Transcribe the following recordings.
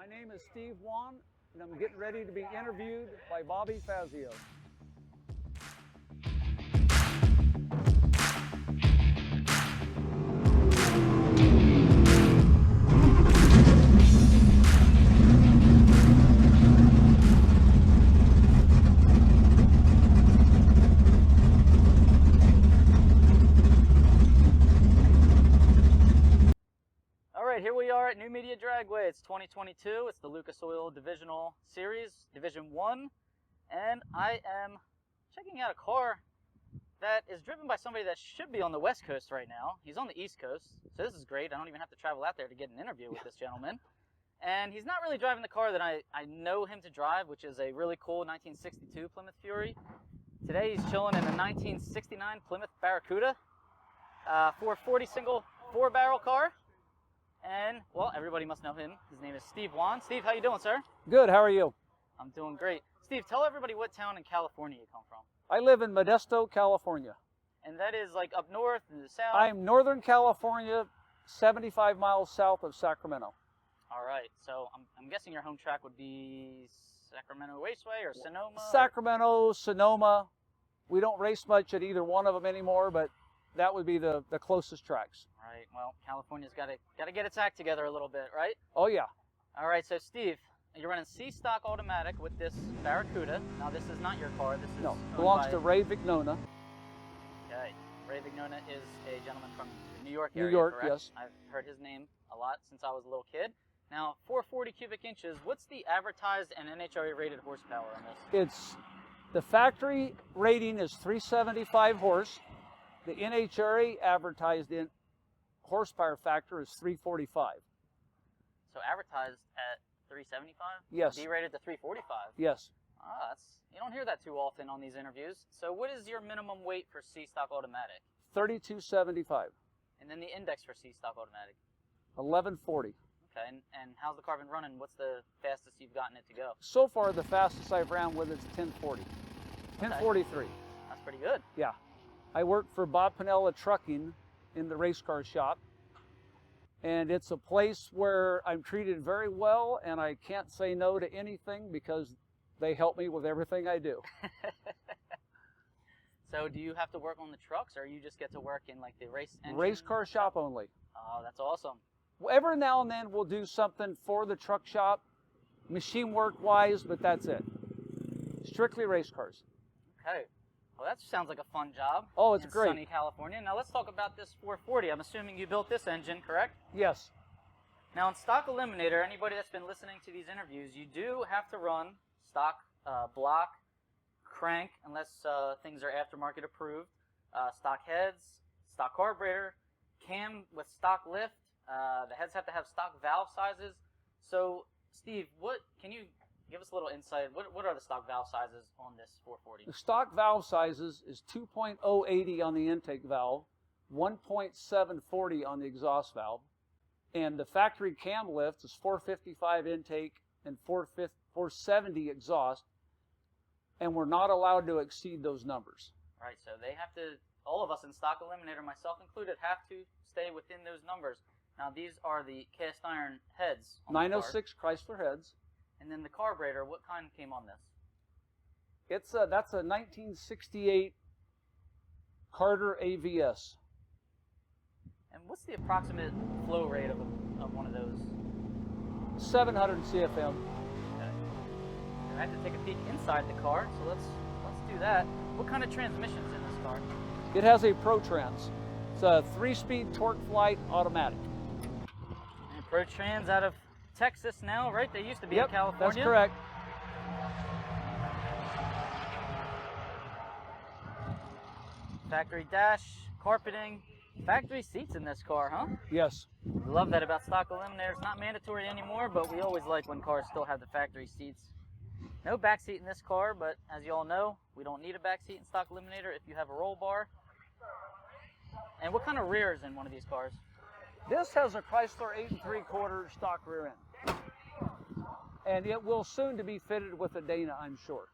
My name is Steve Wann, and I'm getting ready to be interviewed by Bobby Fazio. Here we are at New Media Dragway. It's 2022. It's the Lucas Oil Divisional Series, Division 1. And I am checking out a car that is driven by somebody that should be on the West Coast right now. He's on the East Coast, so this is great. I don't even have to travel out there to get an interview with this gentleman. And he's not really driving the car that I know him to drive, which is a really cool 1962 Plymouth Fury. Today he's chilling in a 1969 Plymouth Barracuda, 440 single 4-barrel car. And, well, everybody must know him. His name is Steve Wann. Steve, how you doing, sir? Good, how are you? I'm doing great. Steve, tell everybody what town in California you come from. I live in Modesto, California. And that is like up north in the south? I'm Northern California, 75 miles south of Sacramento. All right, so I'm guessing your home track would be Sacramento Raceway or Sonoma? Sacramento, Sonoma. We don't race much at either one of them anymore, but that would be the closest tracks. Right. Well, California's got to get its act together a little bit, right? Oh yeah. All right. So Steve, you're running C-Stock automatic with this Barracuda. Now this is not your car. This is belongs to Ray Vignogna. Okay. Ray Vignogna is a gentleman from the New York area. New York, correct? yes. I've heard his name a lot since I was a little kid. Now, 440 cubic inches. What's the advertised and NHRA rated horsepower on this? The factory rating is 375 horse. The NHRA advertised in horsepower factor is 345. So advertised at 375? Yes. D-rated to 345? Yes. Ah, you don't hear that too often on these interviews. So what is your minimum weight for C-Stock automatic? 3275. And then the index for C-Stock automatic? 1140. Okay, and how's the car been running? What's the fastest you've gotten it to go? So far, the fastest I've ran with it's 1040. 1043. That's pretty good. Yeah. I work for Bob Pinella Trucking in the race car shop, and it's a place where I'm treated very well, and I can't say no to anything because they help me with everything I do. So do you have to work on the trucks, or you just get to work in like the race engine? Race car shop only. Oh, that's awesome. Every now and then we'll do something for the truck shop, machine work wise, but that's it. Strictly race cars. Okay. Well, that sounds like a fun job. Oh, it's in great. Sunny California. Now let's talk about this 440. I'm assuming you built this engine, correct? Yes. Now in Stock Eliminator, anybody that's been listening to these interviews, you do have to run stock block, crank, unless things are aftermarket approved, stock heads, stock carburetor, cam with stock lift. The heads have to have stock valve sizes. So, Steve, can you give us a little insight? What are the stock valve sizes on this 440? The stock valve sizes is 2.080 on the intake valve, 1.740 on the exhaust valve, and the factory cam lift is 455 intake and 470 exhaust, and we're not allowed to exceed those numbers. Right, so they have to, all of us in Stock Eliminator, myself included, have to stay within those numbers. Now these are the cast iron heads on 906 Chrysler heads. And then the carburetor, what kind came on this? That's a 1968 Carter AVS. And what's the approximate flow rate of one of those? 700 CFM. Okay. And I have to take a peek inside the car, so let's do that. What kind of transmission's in this car? It has a ProTrans. It's a 3-speed torque flight automatic. And ProTrans out of Texas now, right? They used to be in California. That's correct. Factory dash, carpeting, factory seats in this car, huh? Yes. I love that about Stock Eliminator. It's not mandatory anymore, but we always like when cars still have the factory seats. No back seat in this car, but as you all know, we don't need a back seat in Stock Eliminator if you have a roll bar. And what kind of rear is in one of these cars? This has a Chrysler 8 3/4 stock rear end. And it will soon to be fitted with a Dana, I'm sure.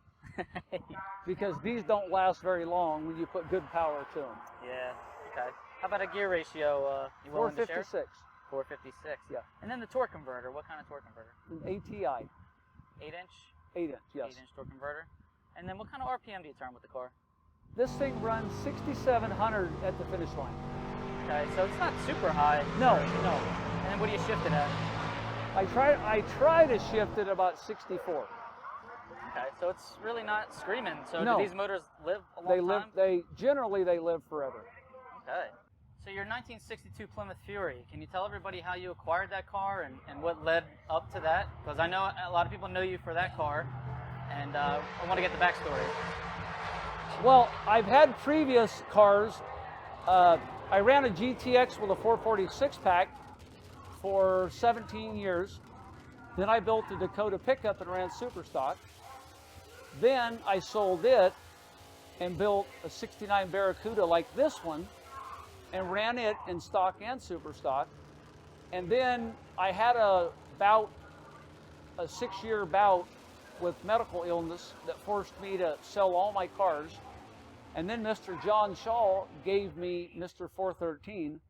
Because these don't last very long when you put good power to them. Yeah, okay. How about a gear ratio? You willing to share? 456. 456. Yeah. And then the torque converter. What kind of torque converter? An ATI. 8-inch? 8-inch, yes. 8-inch torque converter. And then what kind of RPM do you turn with the car? This thing runs 6,700 at the finish line. Okay, so it's not super high. No, or- no. And then what do you shift it at? I try to shift it about 64. Okay, so it's really not screaming. So No. do these motors live a long They live. time? They generally live forever. Okay. So your 1962 Plymouth Fury, can you tell everybody how you acquired that car and what led up to that? Because I know a lot of people know you for that car, and I want to get the backstory. Well, I've had previous cars. I ran a GTX with a 446 pack for 17 years. Then I built a Dakota pickup and ran super stock. Then I sold it and built a 69 Barracuda like this one and ran it in stock and super stock. And then I had a 6-year bout with medical illness that forced me to sell all my cars. And then Mr. John Shaw gave me Mr. 413,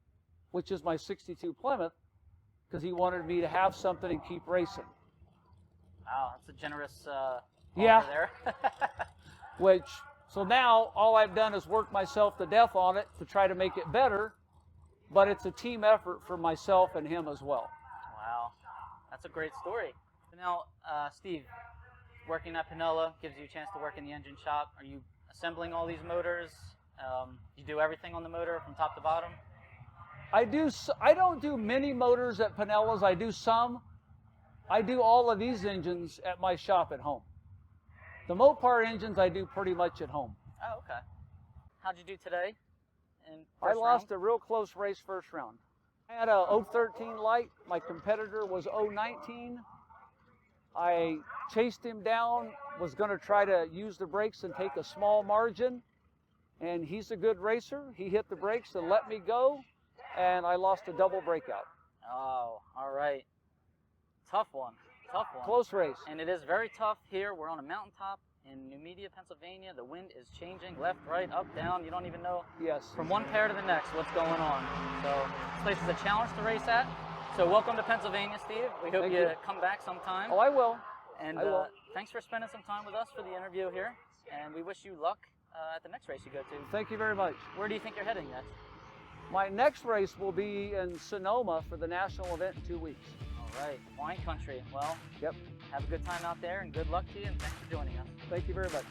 which is my 62 Plymouth, because he wanted me to have something and keep racing. Wow, that's a generous Yeah. offer there. So now all I've done is work myself to death on it to try to make it better, but it's a team effort for myself and him as well. Wow, that's a great story. Now, Steve, working at Pinella gives you a chance to work in the engine shop. Are you assembling all these motors? You do everything on the motor from top to bottom? I don't do many motors at Pinella's. I do some. I do all of these engines at my shop at home. The Mopar engines I do pretty much at home. Oh, okay. How'd you do today? I lost a real close race first round. I had a 013 light. My competitor was 019. I chased him down, was going to try to use the brakes and take a small margin. And he's a good racer. He hit the brakes and let me go. And I lost a double breakout. Oh, all right. Tough one. Tough one. Close race. And it is very tough here. We're on a mountaintop in New Media, Pennsylvania. The wind is changing left, right, up, down. You don't even know Yes. from one pair to the next what's going on. So this place is a challenge to race at. So welcome to Pennsylvania, Steve. We hope Thank you you. come back sometime. Oh, I will. And I will. thanks for spending some time with us for the interview here. And we wish you luck at the next race you go to. Thank you very much. Where do you think you're heading next? My next race will be in Sonoma for the national event in 2 weeks. All right, wine country. Well, Yep. have a good time out there and good luck to you, and thanks for joining us. Thank you very much.